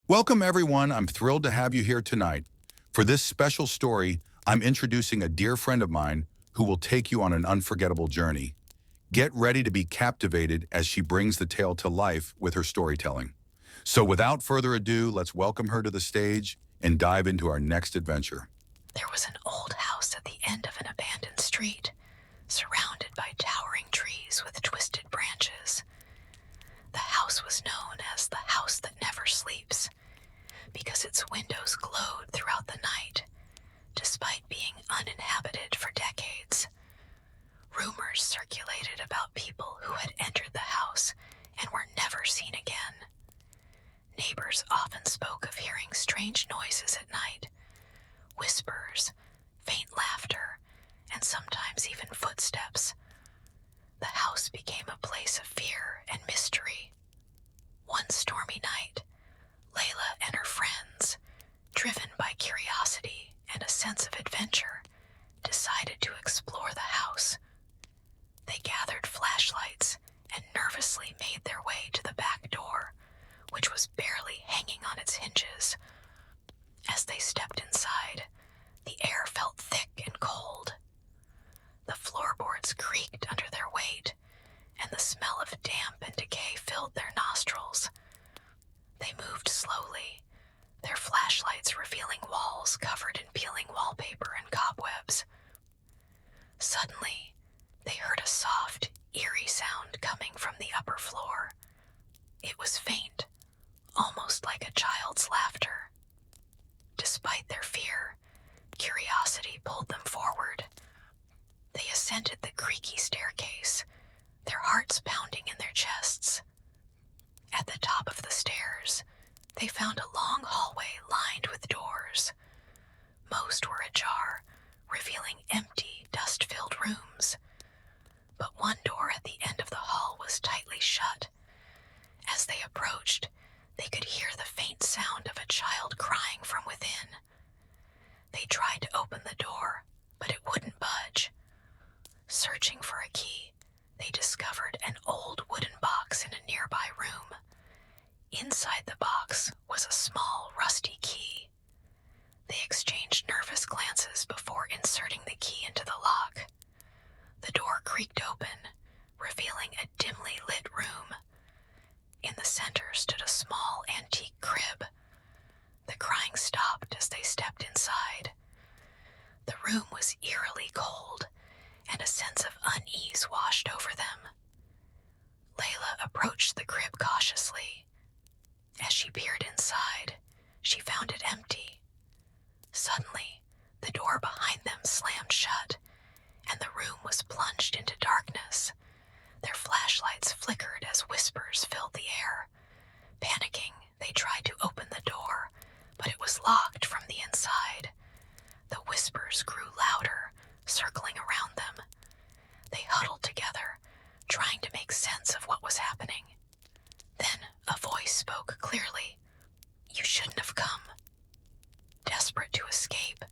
Welcome, everyone. I'm thrilled to have you here tonight. For this special story, I'm introducing a dear friend of mine who will take you on an unforgettable journey. Get ready to be captivated as she brings the tale to life with her storytelling. So, without further ado, let's welcome her to the stage and dive into our next adventure. There was an old house at the end of an abandoned street, surrounded by towering trees with twisted branches. The house was known as the house that never sleeps because its windows glowed throughout the night, despite being uninhabited for decades. Rumors circulated about people who had entered the house and were never seen again. Neighbors often spoke of hearing strange noises at night, whispers, faint laughter, and sometimes even footsteps. The house became a place of fear and mystery. One stormy night, Layla and her friends, driven by curiosity and a sense of adventure, decided to explore the house. They gathered flashlights and nervously made their way to the back door, which was barely hanging on its hinges. As they stepped inside, the air felt thick and cold. The floorboards creaked under their weight, and the smell of damp and decay filled their nostrils. They moved slowly, their flashlights revealing walls covered in peeling wallpaper and cobwebs. Suddenly, they heard a soft, eerie sound coming from the upper floor. It was faint, almost like a child's laughter. Despite their fear, curiosity pulled them forward. They ascended the creaky staircase, their hearts pounding in their chests. At the top of the stairs, they found a long hallway lined with doors. Most were ajar, revealing empty, dust-filled rooms. But one door at the end of the hall was tightly shut. As they approached, they could hear the faint sound of a child crying from within. They tried to open the door, but it wouldn't budge. Searching for a key, they discovered an old wooden box in a nearby room. Inside the box was a small, rusty key. They exchanged nervous glances before inserting the key into the lock. The door creaked open, revealing a dimly lit room. In the center stood a small antique crib. The crying stopped as they stepped inside. The room was eerily cold, and a sense of unease washed over them. Layla approached the crib cautiously. As she peered inside, she found it empty. Suddenly, the door behind them slammed shut, and the room was plunged into darkness. Their flashlights flickered as whispers filled the air. Panicking, they tried to open the door, but it was locked from the inside. The whispers grew louder, circling around them. They huddled together, trying to make sense of what was happening. Then a voice spoke clearly. "You shouldn't have come." Desperate to escape,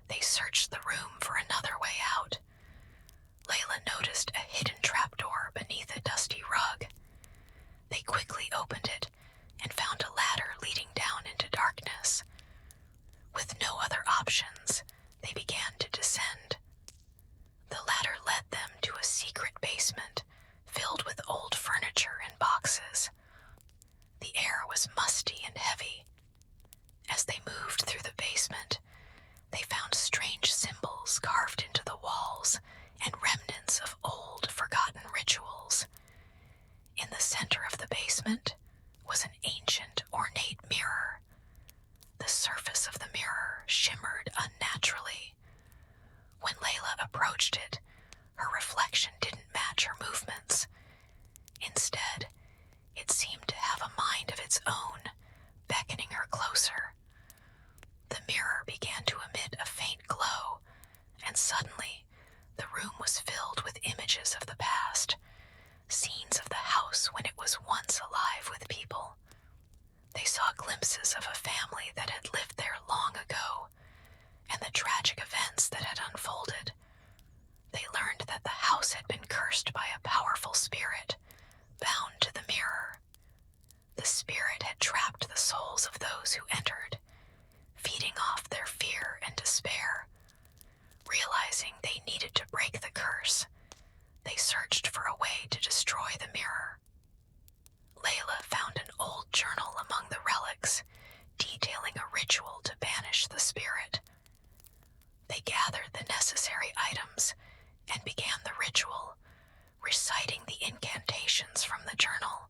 they searched the room for another way out. Layla noticed a hidden trapdoor beneath a dusty rug. They quickly opened it and found a ladder leading down into darkness. With no other options, they began to descend. The ladder led them to a secret basement filled with old furniture and boxes. The air was musty and heavy. As they moved through the basement, they found strange symbols carved into the walls and remnants of old, forgotten rituals. In the center of the basement was an ancient, ornate mirror. The surface of the mirror shimmered unnaturally. When Layla approached it, her reflection didn't match her movements. Instead, it seemed to have a mind of its own, beckoning her closer. The mirror began to emit a faint glow, and suddenly, the room was filled with images of the past, scenes of the house when it was once alive with people. They saw glimpses of a family that had lived there long ago, and the tragic events that had unfolded. They learned that the house had been cursed by a powerful spirit, bound to the mirror. The The spirit had trapped the souls of those who entered, feeding off their fear and despair. Realizing they needed to break the curse, they searched for a way to destroy the mirror. Layla found an old journal among the relics, detailing a ritual to banish the spirit. They gathered the necessary items and began the ritual, reciting the incantations from the journal.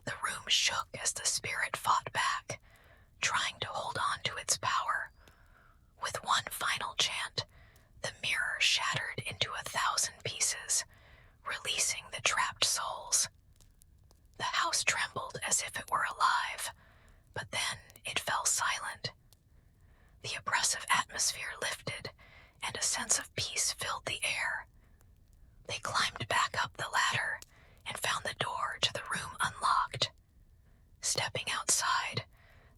The room shook as the spirit fought back, trying to hold on to its power. With one final chant, the mirror shattered into 1,000 pieces, releasing the trapped souls. The house trembled as if it were alive, but then it fell silent. The oppressive atmosphere lifted, and a sense of peace filled the air. They climbed back up the ladder and found the door to the room unlocked. Stepping outside,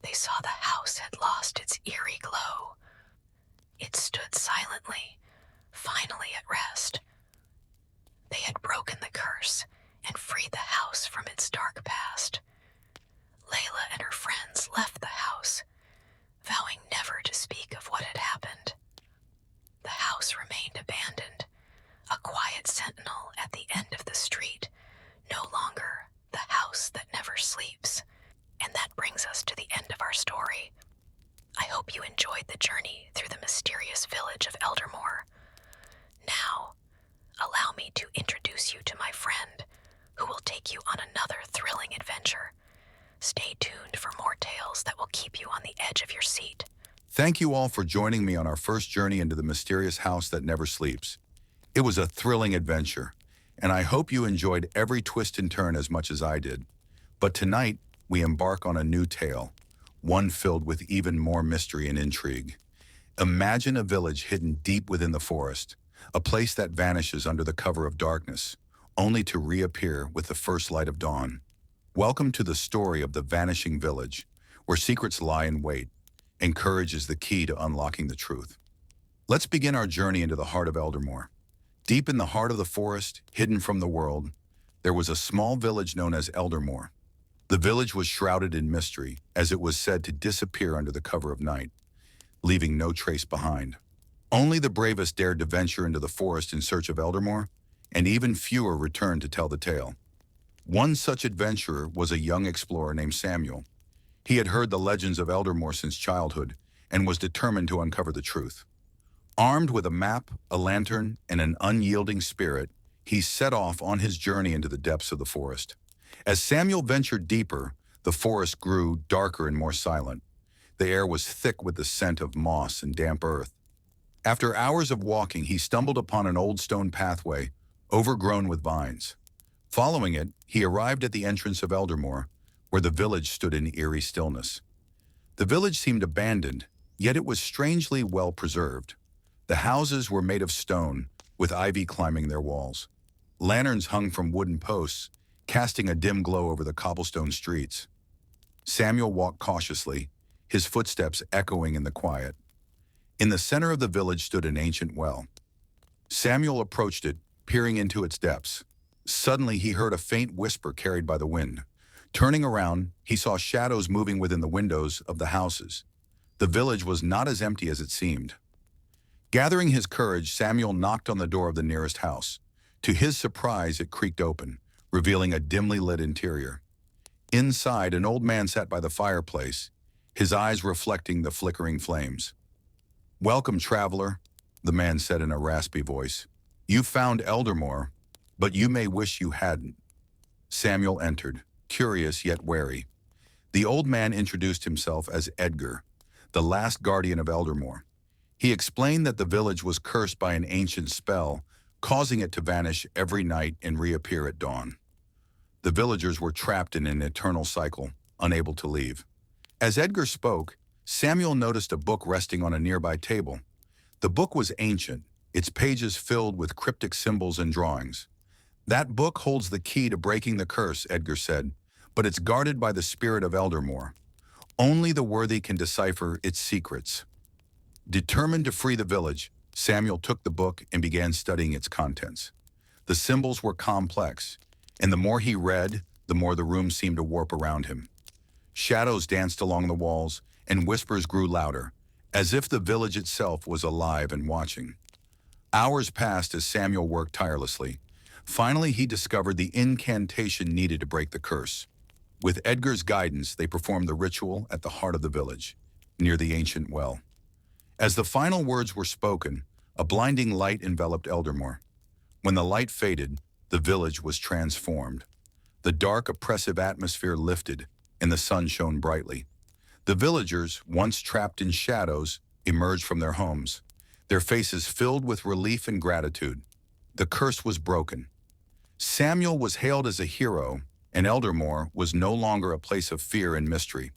they saw the house had lost its eerie glow. It stood silently, finally at rest. They had broken the curse and freed the house from its dark past. Layla and her friends left the house, vowing never to speak of what had happened. The house remained abandoned, a quiet sentinel at the end of the street, no longer the house that never sleeps. And that brings us to the end of our story. I hope you enjoyed the journey through the mysterious village of Eldermoor. Now, allow me to introduce you to my friend, who will take you on another thrilling adventure. Stay tuned for more tales that will keep you on the edge of your seat. Thank you all for joining me on our first journey into the mysterious house that never sleeps. It was a thrilling adventure, and I hope you enjoyed every twist and turn as much as I did. But tonight, we embark on a new tale, one filled with even more mystery and intrigue. Imagine a village hidden deep within the forest, a place that vanishes under the cover of darkness, only to reappear with the first light of dawn. Welcome to the story of the Vanishing Village, where secrets lie in wait, and courage is the key to unlocking the truth. Let's begin our journey into the heart of Eldermoor. Deep in the heart of the forest, hidden from the world, there was a small village known as Eldermoor. The village was shrouded in mystery, as it was said to disappear under the cover of night, leaving no trace behind. Only the bravest dared to venture into the forest in search of Eldermoor, and even fewer returned to tell the tale. One such adventurer was a young explorer named Samuel. He had heard the legends of Eldermoor since childhood, and was determined to uncover the truth. Armed with a map, a lantern, and an unyielding spirit, he set off on his journey into the depths of the forest. As Samuel ventured deeper, the forest grew darker and more silent. The air was thick with the scent of moss and damp earth. After hours of walking, he stumbled upon an old stone pathway, overgrown with vines. Following it, he arrived at the entrance of Eldermoor, where the village stood in eerie stillness. The village seemed abandoned, yet it was strangely well preserved. The houses were made of stone, with ivy climbing their walls. Lanterns hung from wooden posts, casting a dim glow over the cobblestone streets. Samuel walked cautiously, his footsteps echoing in the quiet. In the center of the village stood an ancient well. Samuel approached it, peering into its depths. Suddenly, he heard a faint whisper carried by the wind. Turning around, he saw shadows moving within the windows of the houses. The village was not as empty as it seemed. Gathering his courage, Samuel knocked on the door of the nearest house. To his surprise, it creaked open, revealing a dimly lit interior. Inside, an old man sat by the fireplace, his eyes reflecting the flickering flames. "Welcome, traveler," the man said in a raspy voice. "You found Eldermoor, but you may wish you hadn't." Samuel entered, curious yet wary. The old man introduced himself as Edgar, the last guardian of Eldermoor. He explained that the village was cursed by an ancient spell, causing it to vanish every night and reappear at dawn. The villagers were trapped in an eternal cycle, unable to leave. As Edgar spoke, Samuel noticed a book resting on a nearby table. The book was ancient, its pages filled with cryptic symbols and drawings. "That book holds the key to breaking the curse," Edgar said, "but it's guarded by the spirit of Eldermoor. Only the worthy can decipher its secrets." Determined to free the village, Samuel took the book and began studying its contents. The symbols were complex, and the more he read, the more the room seemed to warp around him. Shadows danced along the walls, and whispers grew louder, as if the village itself was alive and watching. Hours passed as Samuel worked tirelessly. Finally, he discovered the incantation needed to break the curse. With Edgar's guidance, they performed the ritual at the heart of the village, near the ancient well. As the final words were spoken, a blinding light enveloped Eldermore. When the light faded, the village was transformed. The dark, oppressive atmosphere lifted, and the sun shone brightly. The villagers, once trapped in shadows, emerged from their homes, their faces filled with relief and gratitude. The curse was broken. Samuel was hailed as a hero, and Eldermore was no longer a place of fear and mystery.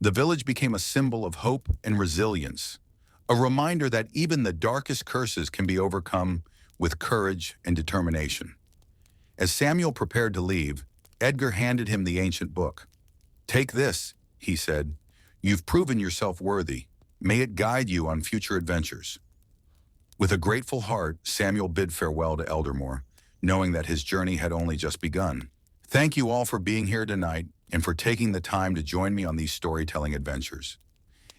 The village became a symbol of hope and resilience, a reminder that even the darkest curses can be overcome with courage and determination. As Samuel prepared to leave, Edgar handed him the ancient book. "Take this," he said. "You've proven yourself worthy. May it guide you on future adventures." With a grateful heart, Samuel bid farewell to Eldermore, knowing that his journey had only just begun. Thank you all for being here tonight and for taking the time to join me on these storytelling adventures.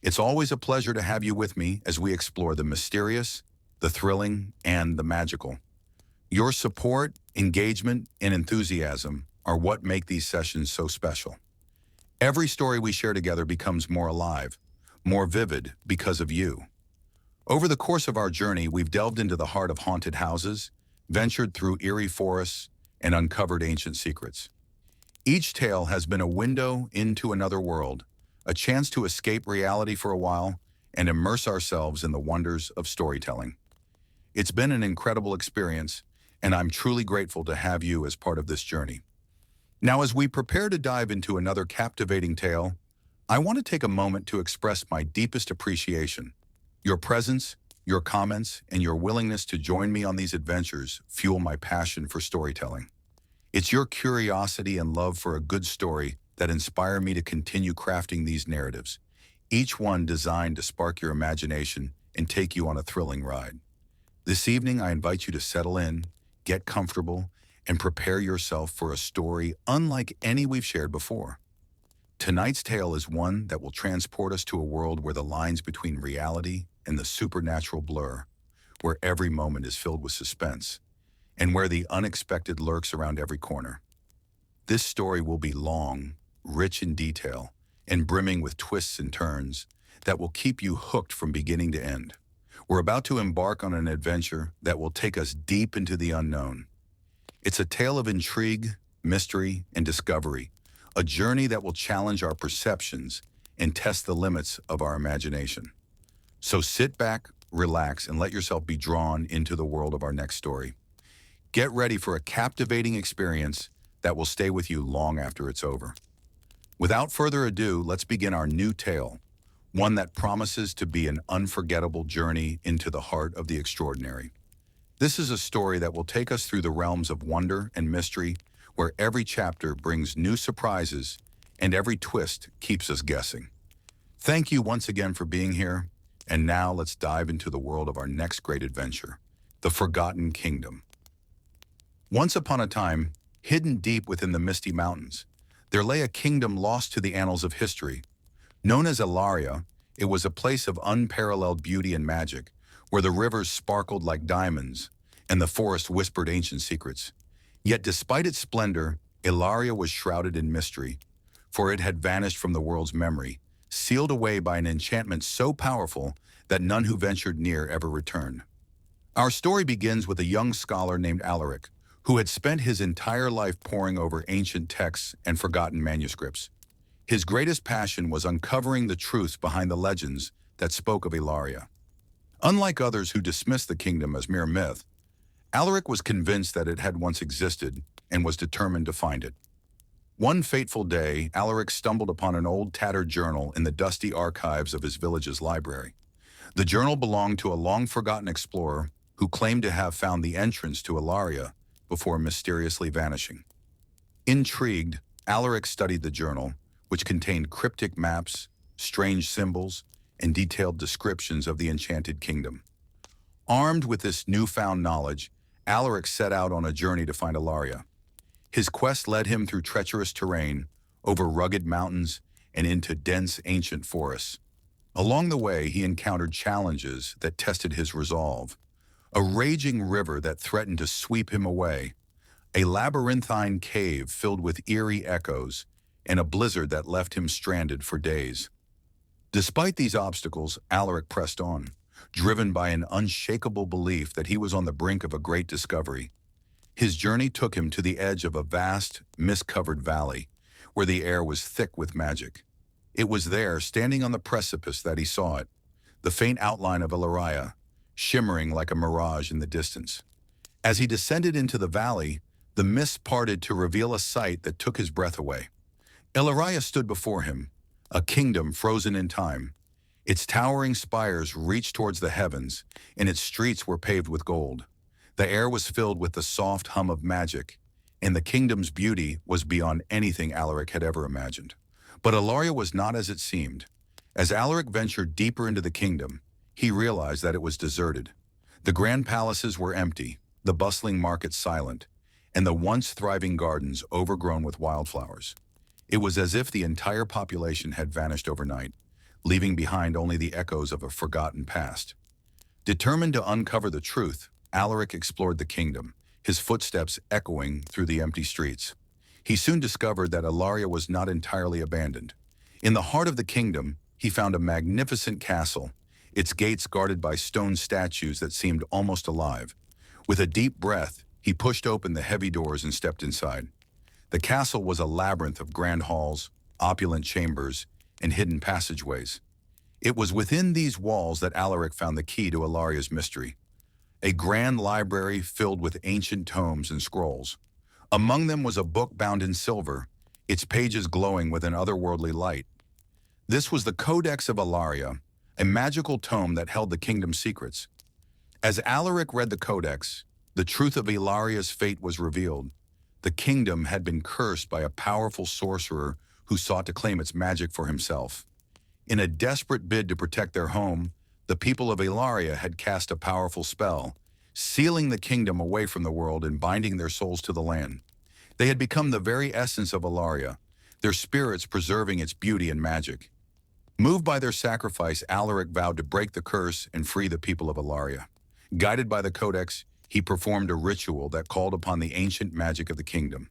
It's always a pleasure to have you with me as we explore the mysterious, the thrilling, and the magical. Your support, engagement, and enthusiasm are what make these sessions so special. Every story we share together becomes more alive, more vivid because of you. Over the course of our journey, we've delved into the heart of haunted houses, ventured through eerie forests, and uncovered ancient secrets. Each tale has been a window into another world, a chance to escape reality for a while and immerse ourselves in the wonders of storytelling. It's been an incredible experience, and I'm truly grateful to have you as part of this journey. Now, as we prepare to dive into another captivating tale, I want to take a moment to express my deepest appreciation. Your presence, your comments, and your willingness to join me on these adventures fuel my passion for storytelling. It's your curiosity and love for a good story that inspire me to continue crafting these narratives, each one designed to spark your imagination and take you on a thrilling ride. This evening, I invite you to settle in, get comfortable, and prepare yourself for a story unlike any we've shared before. Tonight's tale is one that will transport us to a world where the lines between reality and the supernatural blur, where every moment is filled with suspense, and where the unexpected lurks around every corner. This story will be long, rich in detail, and brimming with twists and turns that will keep you hooked from beginning to end. We're about to embark on an adventure that will take us deep into the unknown. It's a tale of intrigue, mystery, and discovery, a journey that will challenge our perceptions and test the limits of our imagination. So sit back, relax, and let yourself be drawn into the world of our next story. Get ready for a captivating experience that will stay with you long after it's over. Without further ado, let's begin our new tale, one that promises to be an unforgettable journey into the heart of the extraordinary. This is a story that will take us through the realms of wonder and mystery, where every chapter brings new surprises and every twist keeps us guessing. Thank you once again for being here, and now let's dive into the world of our next great adventure, the Forgotten Kingdom. Once upon a time, hidden deep within the misty mountains, there lay a kingdom lost to the annals of history. Known as Elaria, it was a place of unparalleled beauty and magic, where the rivers sparkled like diamonds and the forest whispered ancient secrets. Yet despite its splendor, Elaria was shrouded in mystery, for it had vanished from the world's memory, sealed away by an enchantment so powerful that none who ventured near ever returned. Our story begins with a young scholar named Alaric, who had spent his entire life poring over ancient texts and forgotten manuscripts. His greatest passion was uncovering the truths behind the legends that spoke of Elaria. Unlike others who dismissed the kingdom as mere myth, Alaric was convinced that it had once existed and was determined to find it. One fateful day, Alaric stumbled upon an old tattered journal in the dusty archives of his village's library. The journal belonged to a long-forgotten explorer who claimed to have found the entrance to Elaria before mysteriously vanishing. Intrigued, Alaric studied the journal, which contained cryptic maps, strange symbols, and detailed descriptions of the enchanted kingdom. Armed with this newfound knowledge, Alaric set out on a journey to find Elaria. His quest led him through treacherous terrain, over rugged mountains, and into dense ancient forests. Along the way, he encountered challenges that tested his resolve. A raging river that threatened to sweep him away, a labyrinthine cave filled with eerie echoes, and a blizzard that left him stranded for days. Despite these obstacles, Alaric pressed on, driven by an unshakable belief that he was on the brink of a great discovery. His journey took him to the edge of a vast, mist-covered valley, where the air was thick with magic. It was there, standing on the precipice, that he saw it, the faint outline of Ilaria, shimmering like a mirage in the distance. As he descended into the valley, the mist parted to reveal a sight that took his breath away. Ilaria stood before him, a kingdom frozen in time. Its towering spires reached towards the heavens, and its streets were paved with gold. The air was filled with the soft hum of magic, and the kingdom's beauty was beyond anything Alaric had ever imagined. But Ilaria was not as it seemed. As Alaric ventured deeper into the kingdom, he realized that it was deserted. The grand palaces were empty, the bustling markets silent, and the once thriving gardens overgrown with wildflowers. It was as if the entire population had vanished overnight, leaving behind only the echoes of a forgotten past. Determined to uncover the truth, Alaric explored the kingdom, his footsteps echoing through the empty streets. He soon discovered that Ilaria was not entirely abandoned. In the heart of the kingdom, he found a magnificent castle, its gates guarded by stone statues that seemed almost alive. With a deep breath, he pushed open the heavy doors and stepped inside. The castle was a labyrinth of grand halls, opulent chambers, and hidden passageways. It was within these walls that Alaric found the key to Ilaria's mystery. A grand library filled with ancient tomes and scrolls. Among them was a book bound in silver, its pages glowing with an otherworldly light. This was the Codex of Ilaria, a magical tome that held the kingdom's secrets. As Alaric read the Codex, the truth of Ilaria's fate was revealed. The kingdom had been cursed by a powerful sorcerer who sought to claim its magic for himself. In a desperate bid to protect their home, the people of Ilaria had cast a powerful spell, sealing the kingdom away from the world and binding their souls to the land. They had become the very essence of Ilaria, their spirits preserving its beauty and magic. Moved by their sacrifice, Alaric vowed to break the curse and free the people of Ilaria. Guided by the Codex, he performed a ritual that called upon the ancient magic of the kingdom.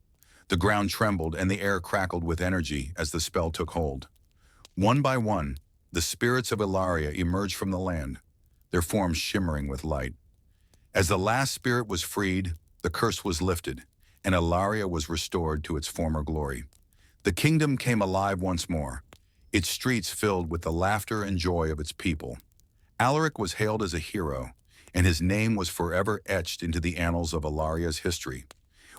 The ground trembled and the air crackled with energy as the spell took hold. One by one, the spirits of Ilaria emerged from the land, their forms shimmering with light. As the last spirit was freed, the curse was lifted, and Ilaria was restored to its former glory. The kingdom came alive once more, its streets filled with the laughter and joy of its people. Alaric was hailed as a hero, and his name was forever etched into the annals of Ilaria's history.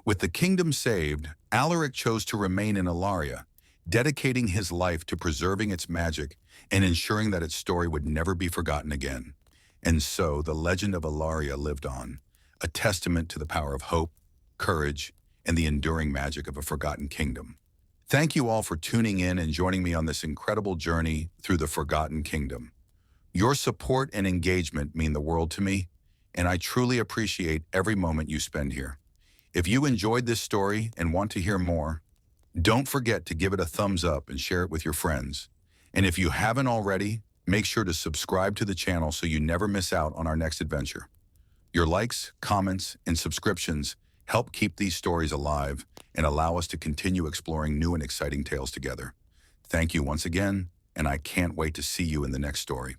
With the kingdom saved, Alaric chose to remain in Ilaria, dedicating his life to preserving its magic and ensuring that its story would never be forgotten again. And so the legend of Ilaria lived on, a testament to the power of hope, courage, and the enduring magic of a forgotten kingdom. Thank you all for tuning in and joining me on this incredible journey through the Forgotten Kingdom. Your support and engagement mean the world to me, and I truly appreciate every moment you spend here. If you enjoyed this story and want to hear more, don't forget to give it a thumbs up and share it with your friends. And if you haven't already, make sure to subscribe to the channel so you never miss out on our next adventure. Your likes, comments, and subscriptions help keep these stories alive and allow us to continue exploring new and exciting tales together. Thank you once again, and I can't wait to see you in the next story.